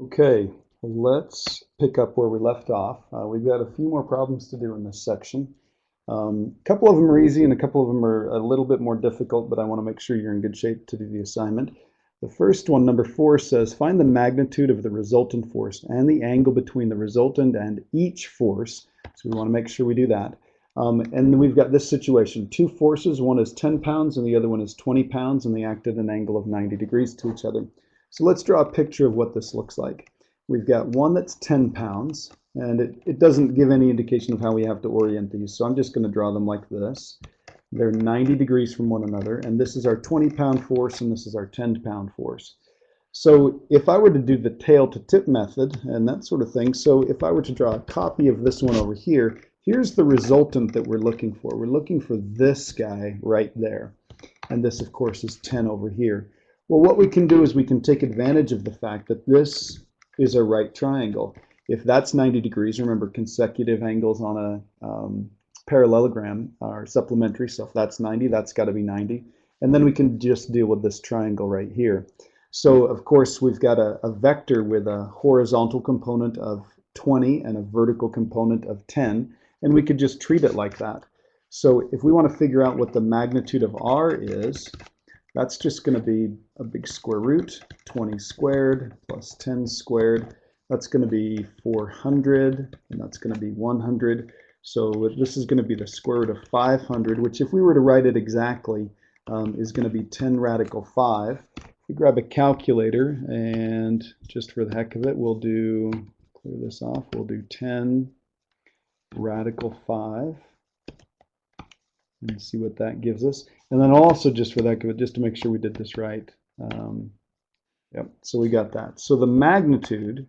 Okay, let's pick up where we left off. We've got a few more problems to do in this section. A couple of them are easy and a couple of them are a little bit more difficult, but I want to make sure you're in good shape to do the assignment. The first one, number 4, says find the magnitude of the resultant force and the angle between the resultant and each force. So we want to make sure we do that. And then we've got this situation. Two forces, one is 10 pounds and the other one is 20 pounds, and they act at an angle of 90 degrees to each other. So let's draw a picture of what this looks like. We've got one that's 10 pounds, and it doesn't give any indication of how we have to orient these. So I'm just going to draw them like this. They're 90 degrees from one another, and this is our 20-pound force, and this is our 10-pound force. So if I were to do the tail to tip method and that sort of thing, so if I were to draw a copy of this one over here, here's the resultant that we're looking for. We're looking for this guy right there. And this, of course, is 10 over here. Well, what we can do is we can take advantage of the fact that this is a right triangle. If that's 90 degrees, remember consecutive angles on a parallelogram are supplementary. So if that's 90, that's got to be 90. And then we can just deal with this triangle right here. So of course, we've got a vector with a horizontal component of 20 and a vertical component of 10. And we could just treat it like that. So if we want to figure out what the magnitude of r is, that's just going to be a big square root, 20 squared plus 10 squared. That's going to be 400, and that's going to be 100. So this is going to be the square root of 500, which if we were to write it exactly, is going to be 10 radical 5. We grab a calculator, and just for the heck of it, we'll do, clear this off, we'll do 10 radical 5. And see what that gives us. And then also, just for that, just to make sure we did this right. Yep, so we got that. So the magnitude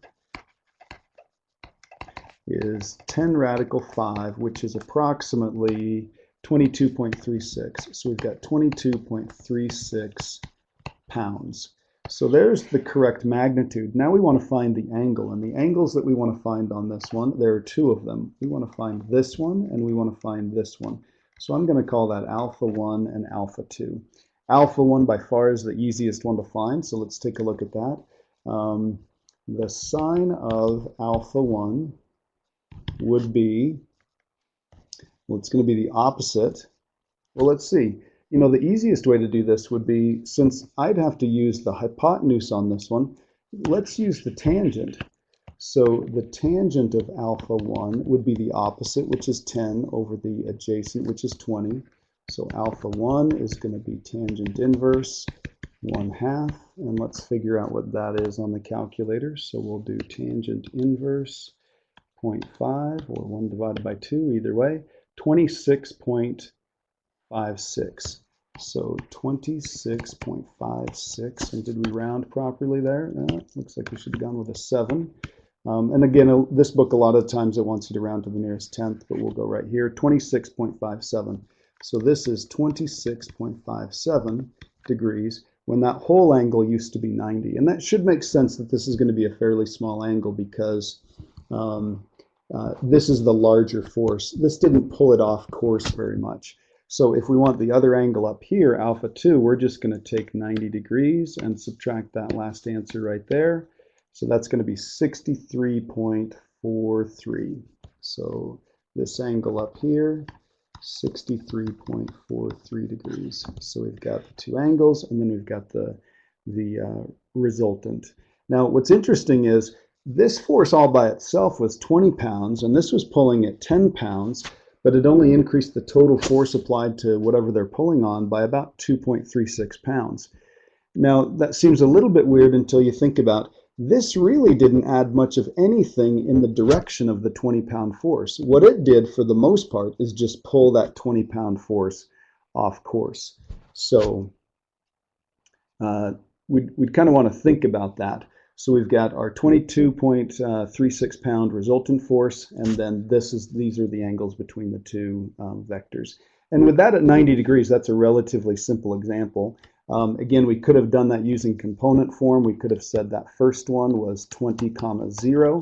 is 10 radical 5, which is approximately 22.36. So we've got 22.36 pounds. So there's the correct magnitude. Now we want to find the angle. And the angles that we want to find on this one, there are two of them. We want to find this one, and we want to find this one. So I'm going to call that alpha 1 and alpha 2. Alpha 1 by far is the easiest one to find, so let's take a look at that. The sine of alpha 1 would be, well, it's going to be the opposite. Well, let's see. You know, the easiest way to do this would be, since I'd have to use the hypotenuse on this one, let's use the tangent. So the tangent of alpha 1 would be the opposite, which is 10, over the adjacent, which is 20. So alpha 1 is going to be tangent inverse 1/2. And let's figure out what that is on the calculator. So we'll do tangent inverse 0.5, or 1 divided by 2, either way, 26.56. So 26.56. And did we round properly there? No, looks like we should have gone with a 7. And again, this book, a lot of times it wants you to round to the nearest tenth, but we'll go right here, 26.57. So this is 26.57 degrees when that whole angle used to be 90. And that should make sense that this is going to be a fairly small angle because this is the larger force. This didn't pull it off course very much. So if we want the other angle up here, alpha 2, we're just going to take 90 degrees and subtract that last answer right there. So that's going to be 63.43. So this angle up here, 63.43 degrees. So we've got the two angles, and then we've got the resultant. Now, what's interesting is this force all by itself was 20 pounds, and this was pulling at 10 pounds, but it only increased the total force applied to whatever they're pulling on by about 2.36 pounds. Now, that seems a little bit weird until you think about this really didn't add much of anything in the direction of the 20-pound force. What it did for the most part is just pull that 20-pound force off course. So we'd kind of want to think about that. So we've got our 22.36 pound resultant force, and then these are the angles between the two vectors. And with that at 90 degrees, that's a relatively simple example. Again, we could have done that using component form. We could have said that first one was 20, 0.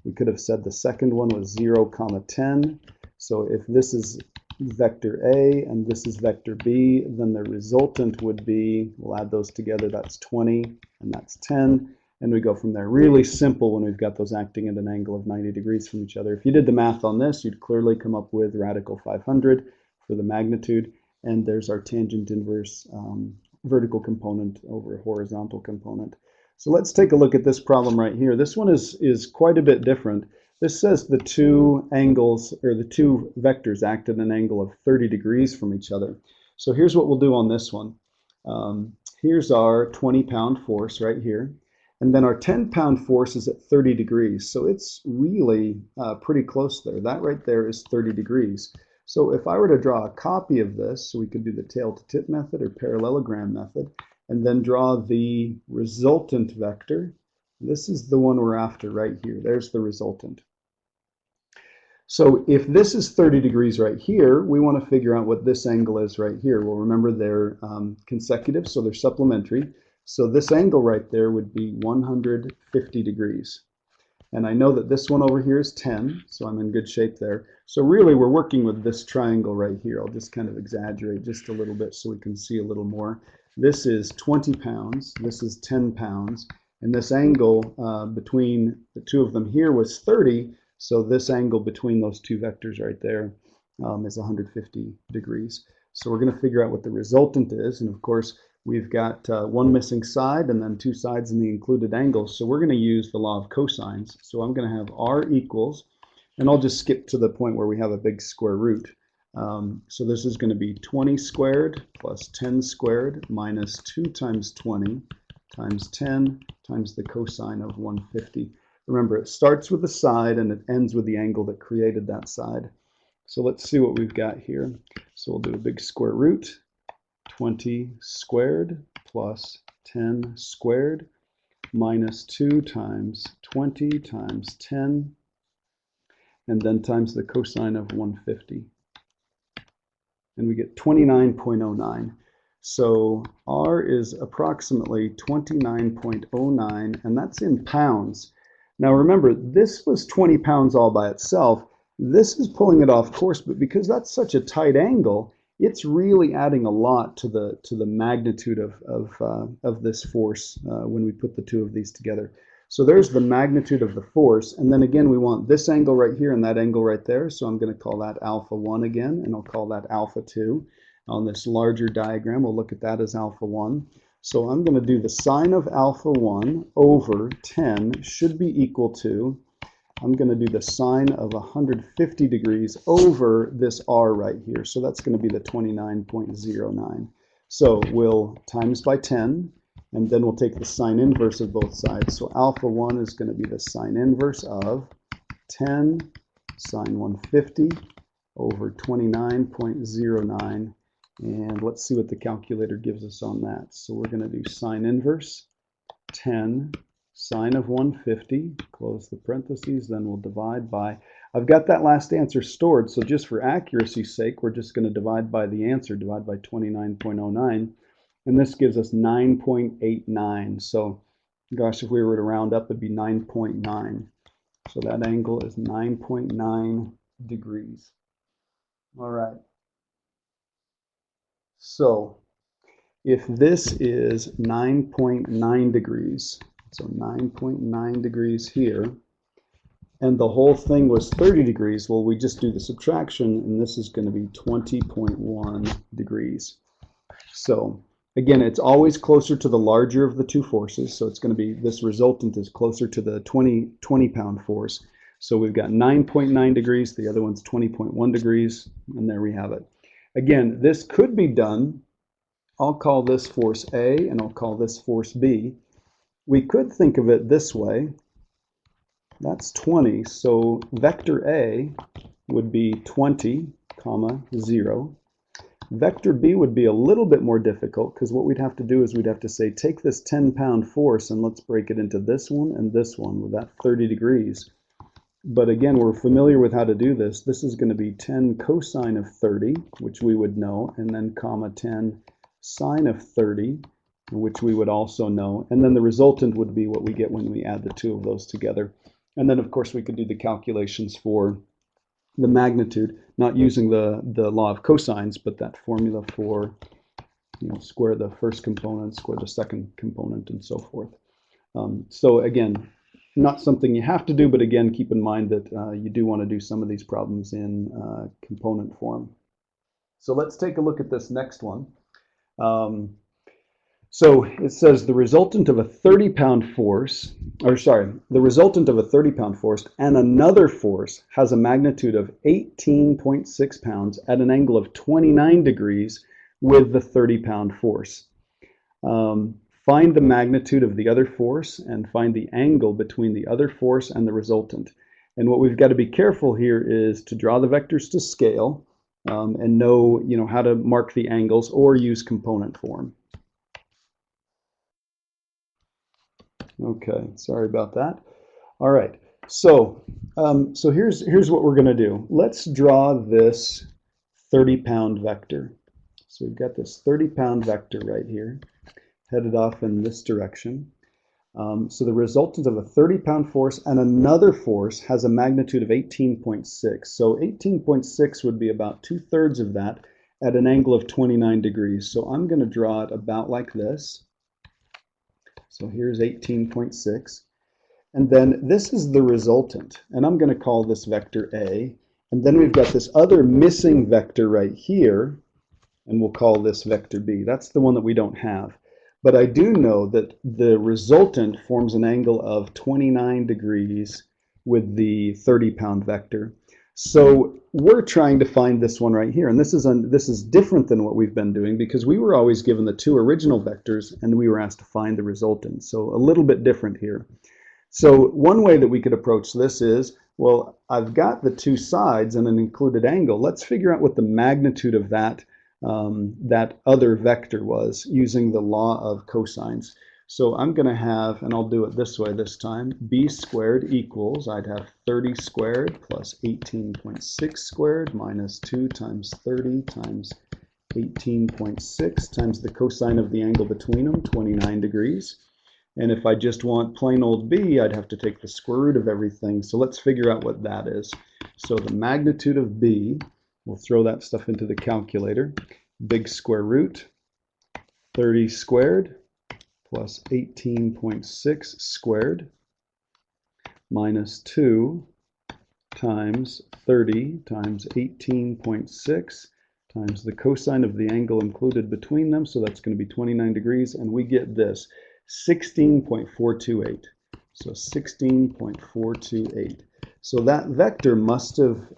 We could have said the second one was 0, 10. So if this is vector A and this is vector B, then the resultant would be, we'll add those together, that's 20 and that's 10. and we go from there. Really simple when we've got those acting at an angle of 90 degrees from each other. If you did the math on this, you'd clearly come up with radical 500 for the magnitude, and there's our tangent inverse vertical component over a horizontal component. So let's take a look at this problem right here. This one is quite a bit different. This says the two angles, or the two vectors, act at an angle of 30 degrees from each other. So here's what we'll do on this one. Here's our 20-pound force right here. And then our 10-pound force is at 30 degrees. So it's really pretty close there. That right there is 30 degrees. So if I were to draw a copy of this, so we could do the tail to tip method or parallelogram method, and then draw the resultant vector. This is the one we're after right here. There's the resultant. So if this is 30 degrees right here, we want to figure out what this angle is right here. Well, remember they're consecutive, so they're supplementary. So this angle right there would be 150 degrees. And I know that this one over here is 10, so I'm in good shape there. So really we're working with this triangle right here. I'll just kind of exaggerate just a little bit so we can see a little more. This is 20 pounds, this is 10 pounds, and this angle between the two of them here was 30, so this angle between those two vectors right there is 150 degrees. So we're going to figure out what the resultant is, and of course we've got one missing side and then two sides in the included angles, so we're going to use the law of cosines. So I'm going to have r equals, and I'll just skip to the point where we have a big square root. So this is going to be 20 squared plus 10 squared minus 2 times 20 times 10 times the cosine of 150. Remember, it starts with the side and it ends with the angle that created that side. So let's see what we've got here. So we'll do a big square root. 20 squared plus 10 squared minus 2 times 20 times 10, and then times the cosine of 150. And we get 29.09. So R is approximately 29.09, and that's in pounds. Now remember, this was 20 pounds all by itself. This is pulling it off course, but because that's such a tight angle, it's really adding a lot to the magnitude of this force when we put the two of these together. So there's the magnitude of the force, and then again we want this angle right here and that angle right there, so I'm going to call that alpha 1 again, and I'll call that alpha 2. On this larger diagram, we'll look at that as alpha 1. So I'm going to do the sine of alpha 1 over 10 should be equal to, I'm going to do the sine of 150 degrees over this r right here. So that's going to be the 29.09. So we'll times by 10, and then we'll take the sine inverse of both sides. So alpha 1 is going to be the sine inverse of 10 sine 150 over 29.09. And let's see what the calculator gives us on that. So we're going to do sine inverse 10 sine of 150, close the parentheses, then we'll divide by, I've got that last answer stored, so just for accuracy's sake, we're just going to divide by the answer, divide by 29.09, and this gives us 9.89. So, gosh, if we were to round up, it'd be 9.9. So that angle is 9.9 degrees. All right. So, if this is 9.9 degrees, so 9.9 degrees here, and the whole thing was 30 degrees, well, we just do the subtraction, and this is going to be 20.1 degrees. So again, it's always closer to the larger of the two forces, so it's going to be, this resultant is closer to the 20-pound force. So we've got 9.9 degrees, the other one's 20.1 degrees, and there we have it. Again, this could be done, I'll call this force A, and I'll call this force B. We could think of it this way. That's 20, so vector A would be 20, comma, 0. Vector B would be a little bit more difficult, because what we'd have to do is we'd have to say, take this 10-pound force and let's break it into this one and this one with that 30 degrees. But again, we're familiar with how to do this. This is going to be 10 cosine of 30, which we would know, and then comma 10 sine of 30, which we would also know, and then the resultant would be what we get when we add the two of those together. And then of course we could do the calculations for the magnitude, not using the law of cosines, but that formula for, square the first component, square the second component, and so forth. So again, not something you have to do, but again, keep in mind that you do want to do some of these problems in component form. So let's take a look at this next one. So it says the resultant of a 30-pound force, the resultant of a 30-pound force and another force has a magnitude of 18.6 pounds at an angle of 29 degrees with the 30-pound force. Find the magnitude of the other force and find the angle between the other force and the resultant. And what we've got to be careful here is to draw the vectors to scale and know, how to mark the angles or use component form. Okay, sorry about that. All right, so here's what we're going to do. Let's draw this 30-pound vector. So we've got this 30-pound vector right here, headed off in this direction. So the resultant of a 30-pound force and another force has a magnitude of 18.6. So 18.6 would be about 2/3 of that at an angle of 29 degrees. So I'm going to draw it about like this. So here's 18.6. And then this is the resultant. And I'm going to call this vector A. And then we've got this other missing vector right here. And we'll call this vector B. That's the one that we don't have. But I do know that the resultant forms an angle of 29 degrees with the 30-pound vector. So we're trying to find this one right here. And this is different than what we've been doing because we were always given the two original vectors and we were asked to find the resultant. So a little bit different here. So one way that we could approach this is, well, I've got the two sides and an included angle. Let's figure out what the magnitude of that other vector was using the law of cosines. So I'm going to have, and I'll do it this way this time, b squared equals, I'd have 30 squared plus 18.6 squared minus 2 times 30 times 18.6 times the cosine of the angle between them, 29 degrees. And if I just want plain old b, I'd have to take the square root of everything. So let's figure out what that is. So the magnitude of b, we'll throw that stuff into the calculator. Big square root, 30 squared plus 18.6 squared minus 2 times 30 times 18.6 times the cosine of the angle included between them. So that's going to be 29 degrees. And we get this, 16.428. So 16.428. So that vector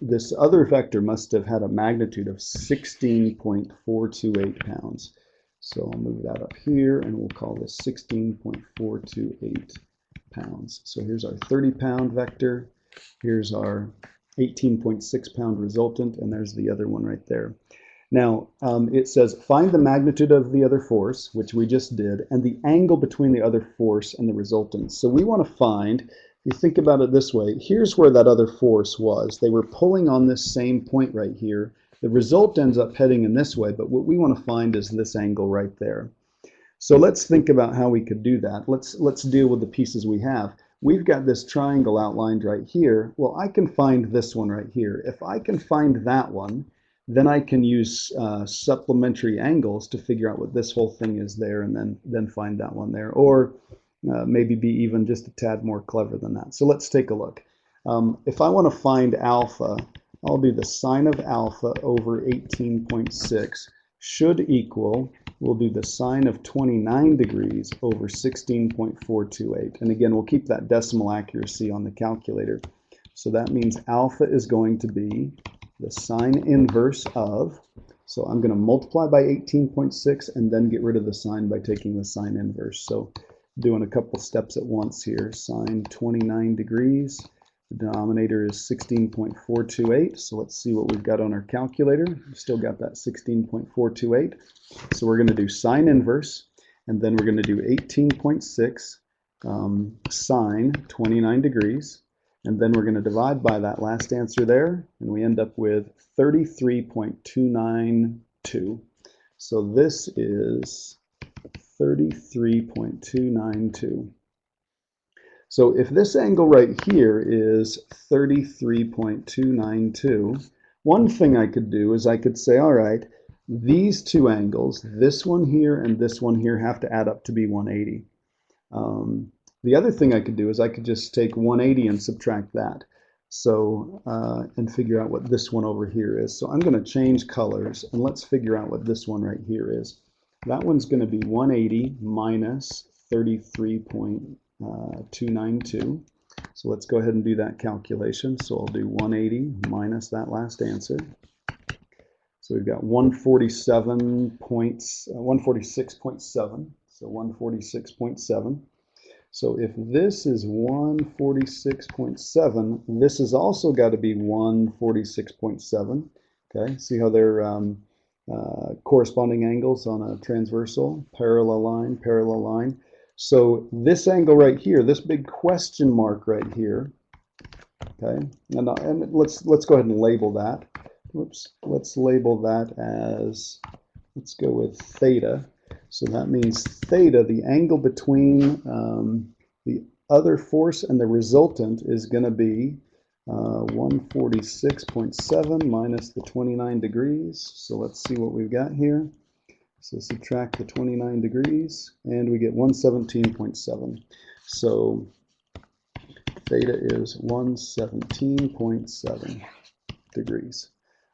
this other vector must have had a magnitude of 16.428 pounds. So I'll move that up here and we'll call this 16.428 pounds. So here's our 30-pound vector. Here's our 18.6 pound resultant, and there's the other one right there. Now, it says find the magnitude of the other force, which we just did, and the angle between the other force and the resultant. So we want to find, if you think about it this way, here's where that other force was. They were pulling on this same point right here. The result ends up heading in this way, but what we want to find is this angle right there. So let's think about how we could do that. Let's deal with the pieces we have. We've got this triangle outlined right here. Well, I can find this one right here. If I can find that one, then I can use supplementary angles to figure out what this whole thing is there and then find that one there. Or maybe be even just a tad more clever than that. So let's take a look. If I want to find alpha, I'll do the sine of alpha over 18.6 should equal, we'll do the sine of 29 degrees over 16.428. And again, we'll keep that decimal accuracy on the calculator. So that means alpha is going to be the sine inverse of, so I'm going to multiply by 18.6 and then get rid of the sine by taking the sine inverse. So doing a couple steps at once here, sine 29 degrees. The denominator is 16.428. So let's see what we've got on our calculator. We've still got that 16.428. So we're going to do sine inverse, and then we're going to do 18.6 sine 29 degrees. And then we're going to divide by that last answer there, and we end up with 33.292. So this is 33.292. So if this angle right here is 33.292, one thing I could do is I could say, all right, these two angles, this one here and this one here, have to add up to be 180. The other thing I could do is I could just take 180 and subtract that. So, and figure out what this one over here is. So I'm going to change colors, and let's figure out what this one right here is. That one's going to be 180 minus 33.292. So let's go ahead and do that calculation. So I'll do 180 minus that last answer. So we've got 146.7. So 146.7. So if this is 146.7, this has also got to be 146.7. Okay, see how they're corresponding angles on a transversal, parallel line. So this angle right here, this big question mark right here, okay, and let's go ahead and label that. Whoops, let's label that as, let's go with theta. So that means theta, the angle between the other force and the resultant, is going to be 146.7 minus the 29 degrees. So let's see what we've got here. So subtract the 29 degrees, and we get 117.7. So theta is 117.7 degrees.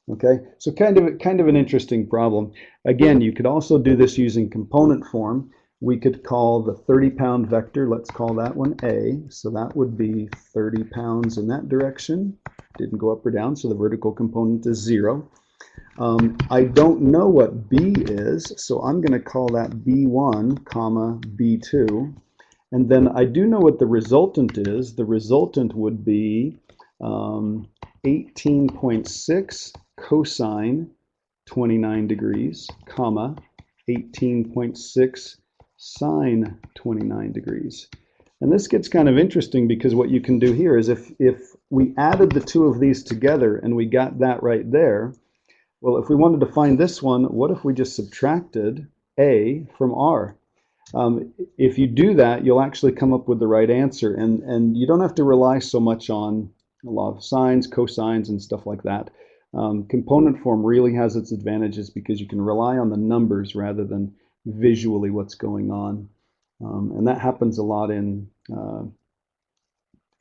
Okay, so kind of an interesting problem. Again, you could also do this using component form. We could call the 30-pound vector, let's call that one A. So that would be 30 pounds in that direction. Didn't go up or down, so the vertical component is 0. I don't know what B is, so I'm going to call that B1, comma, B2. And then I do know what the resultant is. The resultant would be 18.6 cosine 29 degrees, comma, 18.6 sine 29 degrees. And this gets kind of interesting because what you can do here is if we added the two of these together and we got that right there, well, if we wanted to find this one, what if we just subtracted A from R? If you do that, you'll actually come up with the right answer, and you don't have to rely so much on a lot of sines, cosines, and stuff like that. Component form really has its advantages because you can rely on the numbers rather than visually what's going on. And that happens a lot in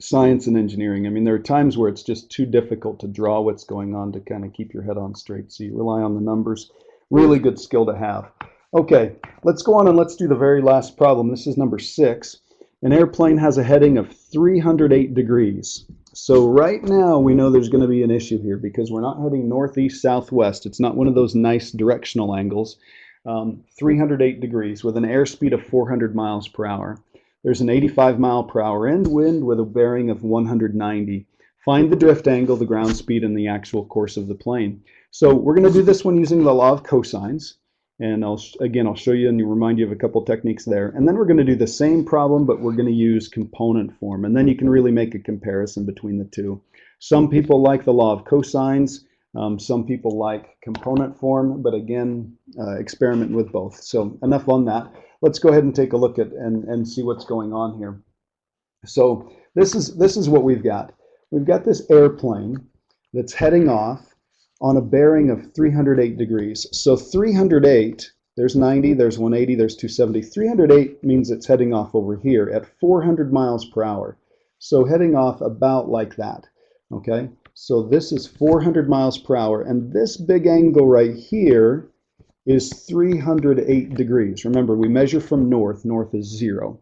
science and engineering. I mean, there are times where it's just too difficult to draw what's going on to kind of keep your head on straight. So you rely on the numbers. Really good skill to have. Okay, let's go on and let's do the very last problem. This is number 6. An airplane has a heading of 308 degrees. So right now we know there's going to be an issue here because we're not heading northeast, southwest. It's not one of those nice directional angles. 308 degrees with an airspeed of 400 miles per hour. There's an 85 mile per hour end wind with a bearing of 190. Find the drift angle, the ground speed, and the actual course of the plane. So we're going to do this one using the law of cosines. And I'll show you and remind you of a couple techniques there. And then we're going to do the same problem, but we're going to use component form. And then you can really make a comparison between the two. Some people like the law of cosines. Some people like component form, but again, experiment with both. So enough on that. Let's go ahead and take a look at and see what's going on here. So this is what we've got. We've got this airplane that's heading off on a bearing of 308 degrees. So 308, there's 90, there's 180, there's 270. 308 means it's heading off over here at 400 miles per hour. So heading off about like that, okay? So this is 400 miles per hour, and this big angle right here is 308 degrees. Remember, we measure from north. North is 0.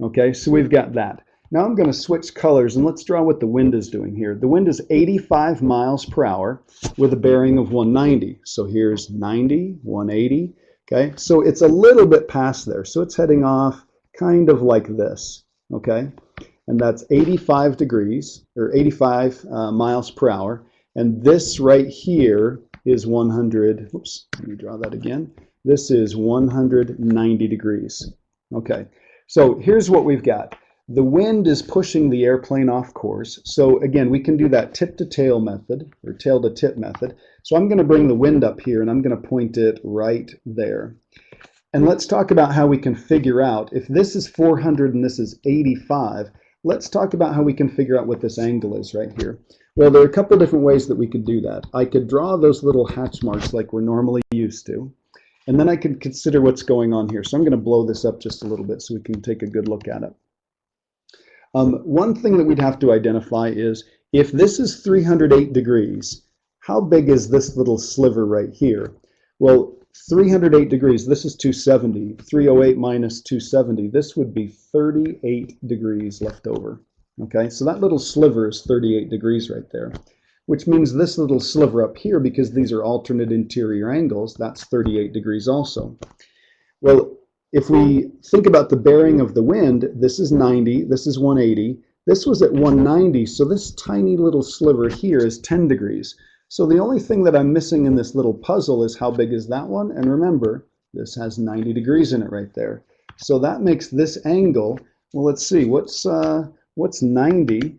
Okay, so we've got that. Now I'm going to switch colors, and let's draw what the wind is doing here. The wind is 85 miles per hour with a bearing of 190. So here's 90, 180. Okay, so it's a little bit past there. So it's heading off kind of like this. Okay, and that's 85 degrees, or 85 miles per hour. And this right here is 100, oops, let me draw that again. This is 190 degrees. Okay, so here's what we've got. The wind is pushing the airplane off course. So again, we can do that tip to tail method, or tail to tip method. So I'm going to bring the wind up here and I'm going to point it right there. And let's talk about how we can figure out, if this is 400 and this is 85, let's talk about how we can figure out what this angle is right here. Well, there are a couple different ways that we could do that. I could draw those little hatch marks like we're normally used to, and then I could consider what's going on here. So I'm going to blow this up just a little bit so we can take a good look at it. One thing that we'd have to identify is if this is 308 degrees, how big is this little sliver right here? Well, 308 degrees, this is 270. 308 minus 270, this would be 38 degrees left over. Okay, so that little sliver is 38 degrees right there, which means this little sliver up here, because these are alternate interior angles, that's 38 degrees also. Well, if we think about the bearing of the wind, this is 90, this is 180, this was at 190, so this tiny little sliver here is 10 degrees. So the only thing that I'm missing in this little puzzle is how big is that one? And remember, this has 90 degrees in it right there. So that makes this angle, well, let's see, what's 90?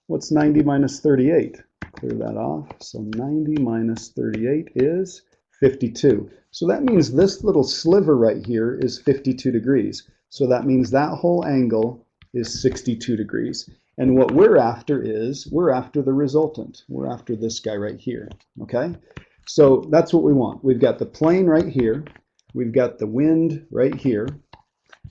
What's 90 minus 38? Clear that off. So 90 minus 38 is 52. So that means this little sliver right here is 52 degrees. So that means that whole angle is 62 degrees. And what we're after is, we're after the resultant. We're after this guy right here, okay? So that's what we want. We've got the plane right here. We've got the wind right here.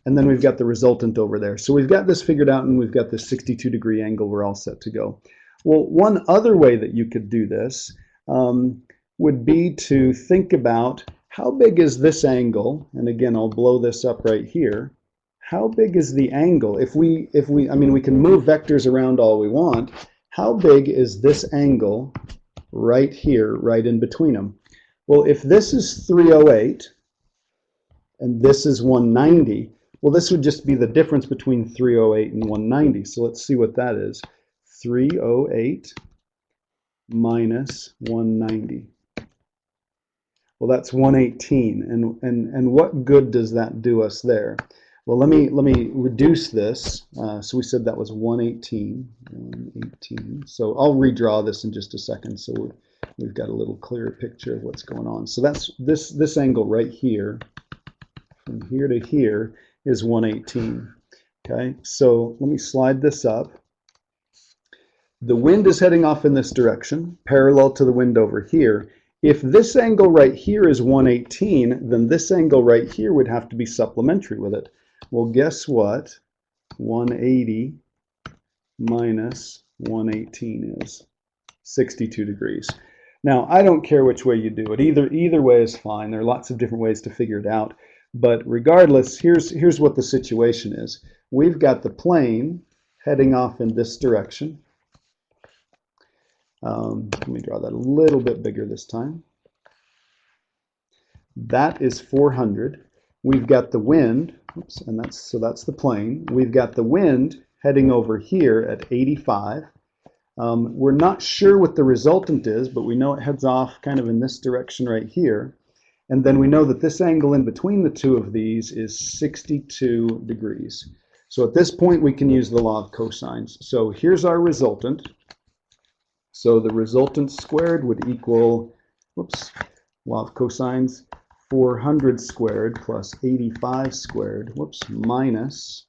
And then we've got the resultant over there. So we've got this figured out, and we've got this 62-degree angle. We're all set to go. Well, one other way that you could do this would be to think about how big is this angle, and again, I'll blow this up right here. How big is the angle? I mean, we can move vectors around all we want. How big is this angle right here, right in between them? Well, if this is 308 and this is 190, well, this would just be the difference between 308 and 190. So let's see what that is. 308 minus 190. Well, that's 118. And what good does that do us there? Well, let me reduce this. So we said that was 118. 118. So I'll redraw this in just a second, so we've got a little clearer picture of what's going on. So that's this angle right here, from here to here, is 118. Okay, so let me slide this up. The wind is heading off in this direction, parallel to the wind over here. If this angle right here is 118, then this angle right here would have to be supplementary with it. Well, guess what? 180 minus 118 is 62 degrees. Now, I don't care which way you do it. Either way is fine. There are lots of different ways to figure it out. But regardless, here's what the situation is. We've got the plane heading off in this direction. Let me draw that a little bit bigger this time. That is 400. We've got the wind, oops, and that's the plane. We've got the wind heading over here at 85. We're not sure what the resultant is, but we know it heads off kind of in this direction right here. And then we know that this angle in between the two of these is 62 degrees. So at this point, we can use the law of cosines. So here's our resultant. So the resultant squared would equal, whoops, law of cosines, 400 squared plus 85 squared, whoops, minus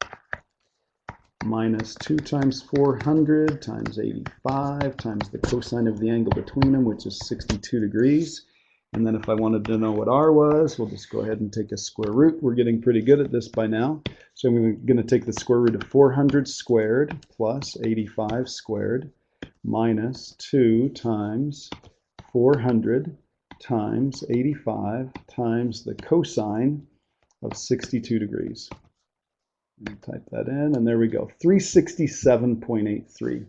2 times 400 times 85 times the cosine of the angle between them, which is 62 degrees. And then if I wanted to know what r was, we'll just go ahead and take a square root. We're getting pretty good at this by now. So I'm going to take the square root of 400 squared plus 85 squared minus 2 times 400 times 85 times the cosine of 62 degrees. Type that in, and there we go, 367.83.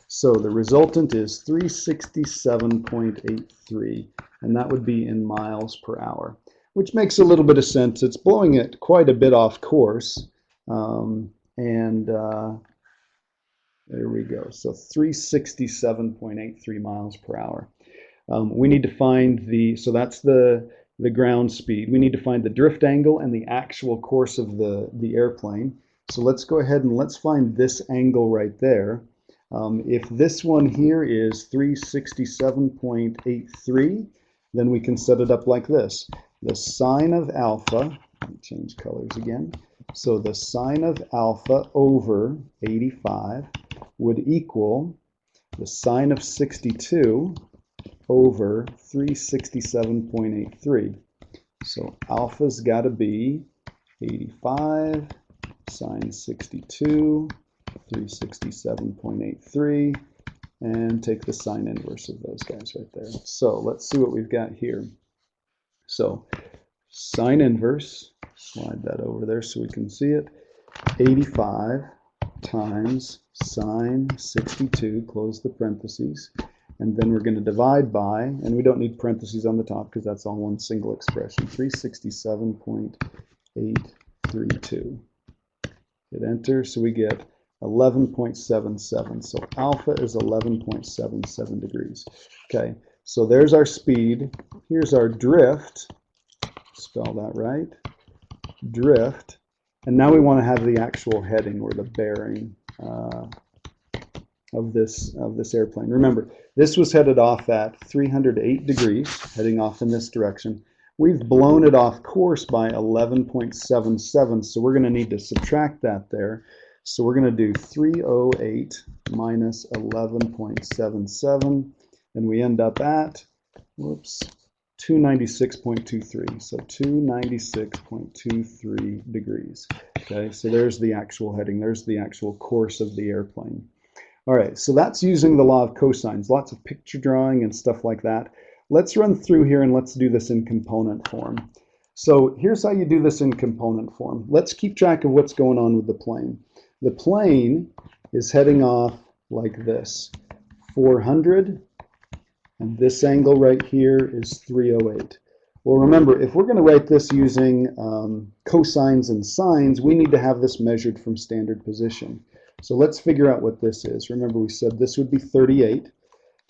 So the resultant is 367.83, and that would be in miles per hour, which makes a little bit of sense. It's blowing it quite a bit off course, there we go. So 367.83 miles per hour. We need to find so that's the ground speed. We need to find the drift angle and the actual course of the airplane. So let's go ahead and let's find this angle right there. If this one here is 367.83, then we can set it up like this. The sine of alpha, let me change colors again. So the sine of alpha over 85 would equal the sine of 62 over 367.83. So alpha's got to be 85 sine 62 367.83, and take the sine inverse of those guys right there. So let's see what we've got here. So sine inverse, slide that over there so we can see it, 85 times sine 62, close the parentheses, and then we're going to divide by, and we don't need parentheses on the top because that's all one single expression, 367.832. Hit enter, so we get 11.77. So alpha is 11.77 degrees. Okay, so there's our speed. Here's our drift. Spell that right. Drift. And now we want to have the actual heading or the bearing of this airplane. Remember, this was headed off at 308 degrees, heading off in this direction. We've blown it off course by 11.77, so we're going to need to subtract that there. So we're going to do 308 minus 11.77, and we end up at, whoops, 296.23. So 296.23 degrees. Okay, so there's the actual heading. There's the actual course of the airplane. All right, so that's using the law of cosines. Lots of picture drawing and stuff like that. Let's run through here and let's do this in component form. So here's how you do this in component form. Let's keep track of what's going on with the plane. The plane is heading off like this, 400, and this angle right here is 308. Well, remember, if we're going to write this using cosines and sines, we need to have this measured from standard position. So let's figure out what this is. Remember, we said this would be 38.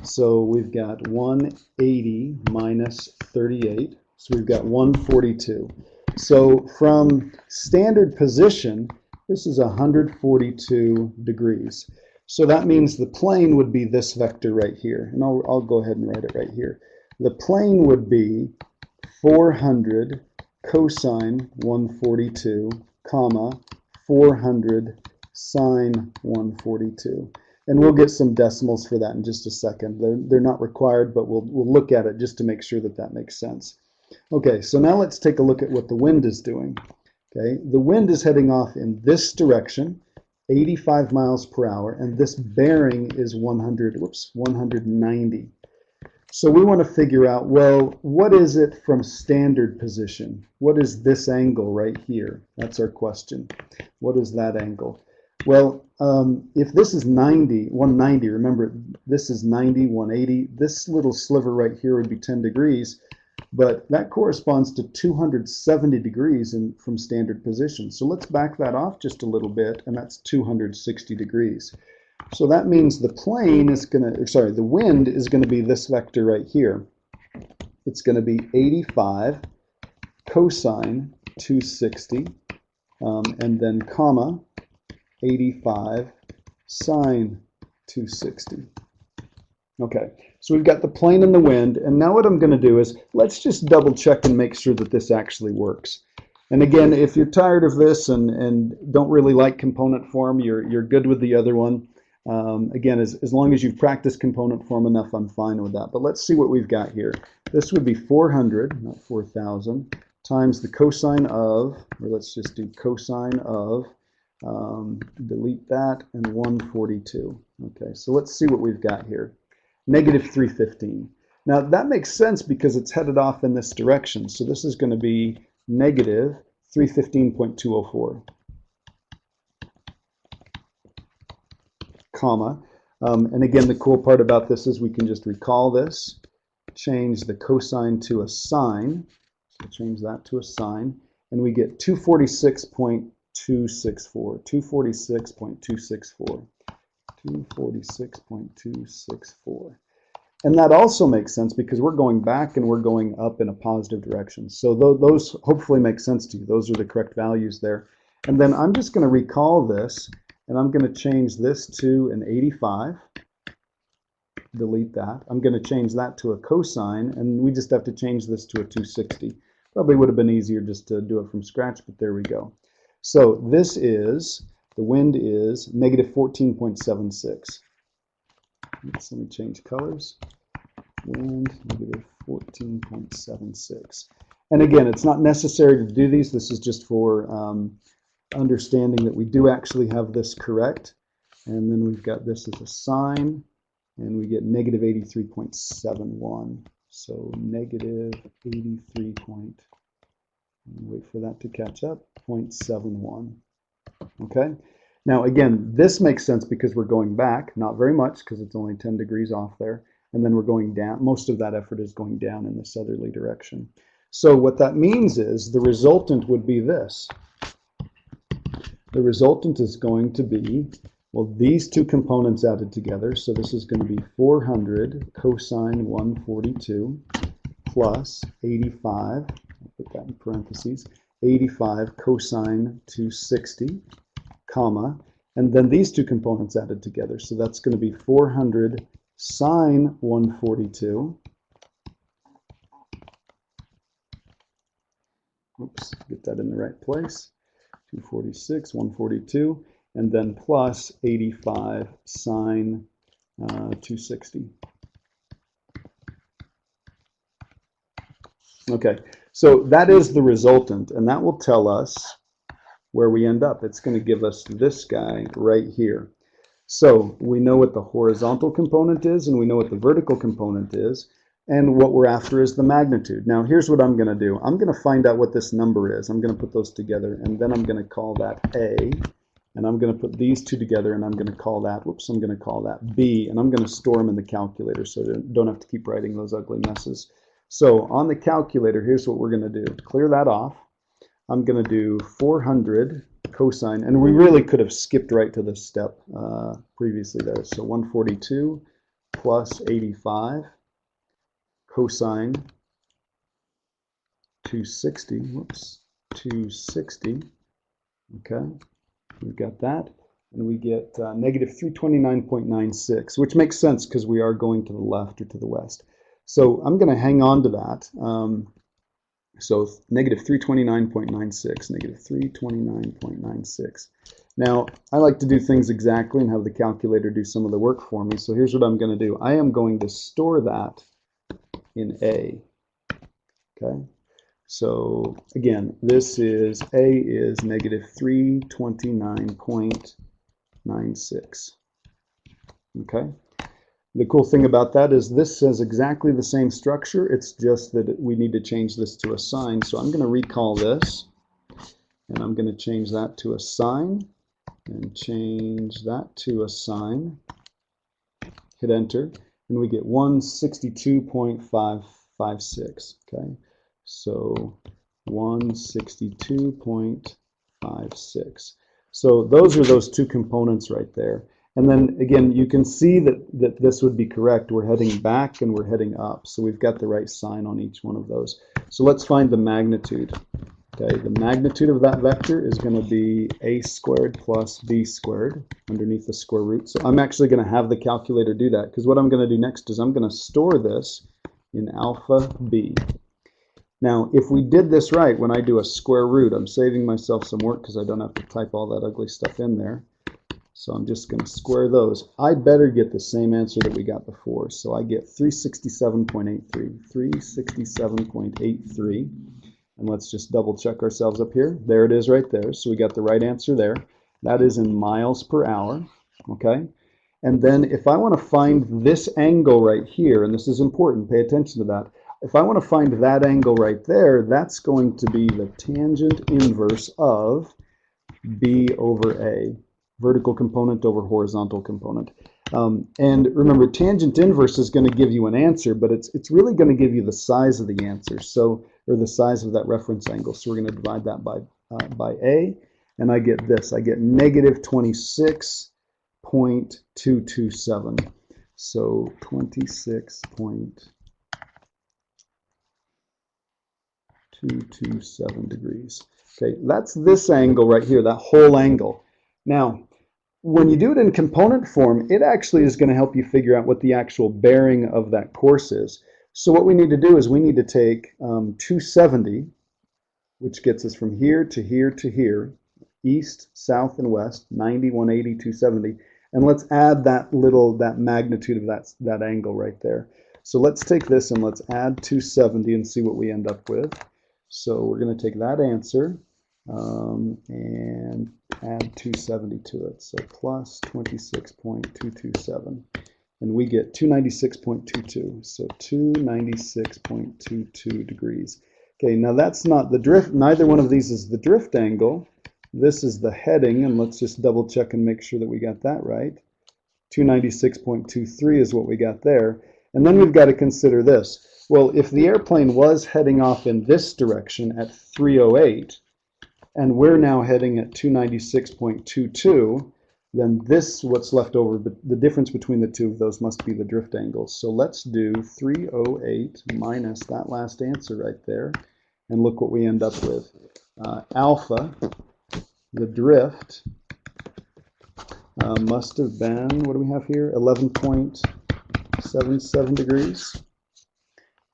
So we've got 180 minus 38. So we've got 142. So from standard position, this is 142 degrees. So that means the plane would be this vector right here. And I'll go ahead and write it right here. The plane would be 400 cosine 142, comma, 400 sine 142. And we'll get some decimals for that in just a second. They're not required, but we'll look at it just to make sure that that makes sense. Okay, so now let's take a look at what the wind is doing. Okay, the wind is heading off in this direction, 85 miles per hour, and this bearing is 190. So we want to figure out, well, what is it from standard position? What is this angle right here? That's our question. What is that angle? Well, if this is 190, remember this is 90, 180. This little sliver right here would be 10 degrees, but that corresponds to 270 degrees from standard position. So let's back that off just a little bit, and that's 260 degrees. So that means the plane is going to, sorry, the wind is going to be this vector right here. It's going to be 85 cosine 260, and then comma, 85 sine 260. Okay, so we've got the plane and the wind, and now what I'm going to do is let's just double check and make sure that this actually works. And again, if you're tired of this and don't really like component form, you're good with the other one. Again, as long as you've practiced component form enough, I'm fine with that. But let's see what we've got here. This would be 400, not 4,000, times the cosine of, or let's just do cosine of, delete that, and 142. Okay, so let's see what we've got here. Negative 315. Now that makes sense because it's headed off in this direction. So this is going to be negative 315.204. Comma. And again, the cool part about this is we can just recall this, change the cosine to a sine, so change that to a sine, and we get 246.264, 246.264, 246.264. And that also makes sense because we're going back and we're going up in a positive direction. So those hopefully make sense to you. Those are the correct values there. And then I'm just going to recall this, and I'm going to change this to an 85. Delete that. I'm going to change that to a cosine, and we just have to change this to a 260. Probably would have been easier just to do it from scratch, but there we go. So this is, the wind is negative 14.76. Let me change colors. Wind, negative 14.76. And again, it's not necessary to do these. This is just for understanding that we do actually have this correct. And then we've got this as a sine, and we get negative 83.71. So negative 83 point, wait for that to catch up, 0.71. Okay? Now again, this makes sense because we're going back, not very much because it's only 10 degrees off there, and then we're going down. Most of that effort is going down in the southerly direction. So what that means is the resultant would be this. The resultant is going to be, well, these two components added together. So this is going to be 400 cosine 142 plus 85, I'll put that in parentheses, 85 cosine 260, comma, and then these two components added together. So that's going to be 400 sine 142. Oops, get that in the right place. 246, 142, and then plus 85 sine 260. Okay, so that is the resultant, and that will tell us where we end up. It's going to give us this guy right here. So we know what the horizontal component is, and we know what the vertical component is, and what we're after is the magnitude. Now here's what I'm going to do. I'm going to find out what this number is. I'm going to put those together, and then I'm going to call that A, and I'm going to put these two together, and I'm going to call that, whoops, I'm going to call that B, and I'm going to store them in the calculator so I don't have to keep writing those ugly messes. So on the calculator, here's what we're going to do. Clear that off. I'm going to do 400 cosine, and we really could have skipped right to this step previously there. So 142 plus 85 cosine 260, whoops, 260, okay, we've got that, and we get negative 329.96, which makes sense because we are going to the left or to the west. So I'm going to hang on to that. So negative 329.96, negative 329.96. Now, I like to do things exactly and have the calculator do some of the work for me. So here's what I'm going to do. I am going to store that in A. Okay. So again, this is A is negative 329.96. Okay. The cool thing about that is this has exactly the same structure. It's just that we need to change this to a sine. So I'm going to recall this, and I'm going to change that to a sine, and change that to a sine. Hit enter, and we get 162.556. Okay, so 162.56. So those are those two components right there. And then again, you can see that this would be correct. We're heading back and we're heading up. So we've got the right sign on each one of those. So let's find the magnitude. Okay, the magnitude of that vector is going to be a squared plus b squared underneath the square root. So I'm actually going to have the calculator do that, because what I'm going to do next is I'm going to store this in alpha b. Now, if we did this right, when I do a square root, I'm saving myself some work because I don't have to type all that ugly stuff in there. So I'm just going to square those. I better get the same answer that we got before. So I get 367.83, 367.83. And let's just double check ourselves up here. There it is right there. So we got the right answer there. That is in miles per hour. Okay. And then if I want to find this angle right here, and this is important, pay attention to that. If I want to find that angle right there, that's going to be the tangent inverse of B over A. Vertical component over horizontal component. And remember, tangent inverse is going to give you an answer, but it's really going to give you the size of the answer, so, or the size of that reference angle. So we're going to divide that by A, and I get this. I get negative 26.227. So 26.227 degrees. Okay, that's this angle right here, that whole angle. Now, when you do it in component form, it actually is going to help you figure out what the actual bearing of that course is. So what we need to do is we need to take 270, which gets us from here to here to here, east, south, and west, 90, 180, 270, and let's add that magnitude of that angle right there. So let's take this and let's add 270 and see what we end up with. So we're going to take that answer, and add 270 to it. So plus 26.227. And we get 296.22. So 296.22 degrees. Okay, now that's not the drift. Neither one of these is the drift angle. This is the heading, and let's just double check and make sure that we got that right. 296.23 is what we got there. And then we've got to consider this. Well, if the airplane was heading off in this direction at 308, and we're now heading at 296.22, then this, what's left over, the difference between the two of those must be the drift angles. So let's do 308 minus that last answer right there, and look what we end up with. Alpha, the drift, must have been, what do we have here, 11.77 degrees.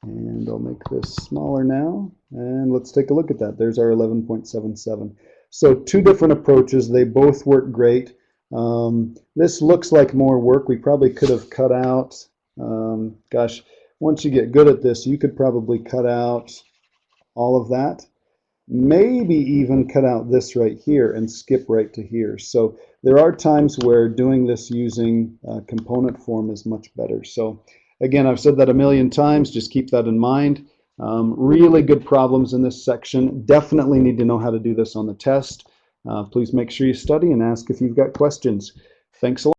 And I'll make this smaller now, and let's take a look at that. There's our 11.77. So two different approaches. They both work great. This looks like more work. We probably could have cut out, gosh, once you get good at this, you could probably cut out all of that. Maybe even cut out this right here and skip right to here. So there are times where doing this using component form is much better. So again, I've said that a million times, just keep that in mind. Really good problems in this section. Definitely need to know how to do this on the test. Please make sure you study and ask if you've got questions. Thanks a lot.